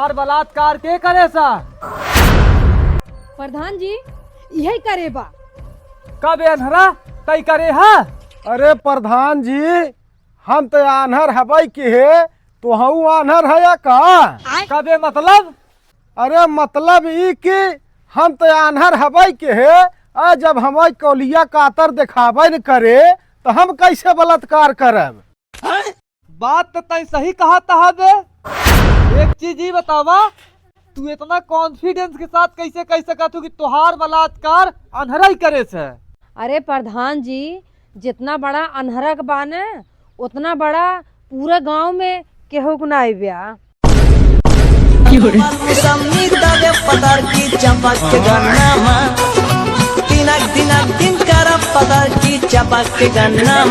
तुहार बलात्कार के करे सा? प्रधान जी यही करे बा। कब अनहरा तय करे है? अरे प्रधान जी हम तो आन्हर हवाई के है तो हूँ आन्हर है या का? कबे मतलब? अरे मतलब ई कि हम तो आन्हर हवाई के है आ जब हमारी कौलिया कातर दिखावे न करे तो हम कैसे बलात्कार करब? बात तो तय सही कहा था बे। एक चीज ही बतावा, तू इतना कॉन्फिडेंस के साथ कैसे कह सका तू कि तुहार बलात्कार अनहरा ही करे से? अरे प्रधान जी जितना बड़ा अनहरक बाने उतना बड़ा पूरा गांव में केहू को नहीं ब्या। दिन दिन कर पदर की चपक के गन्ना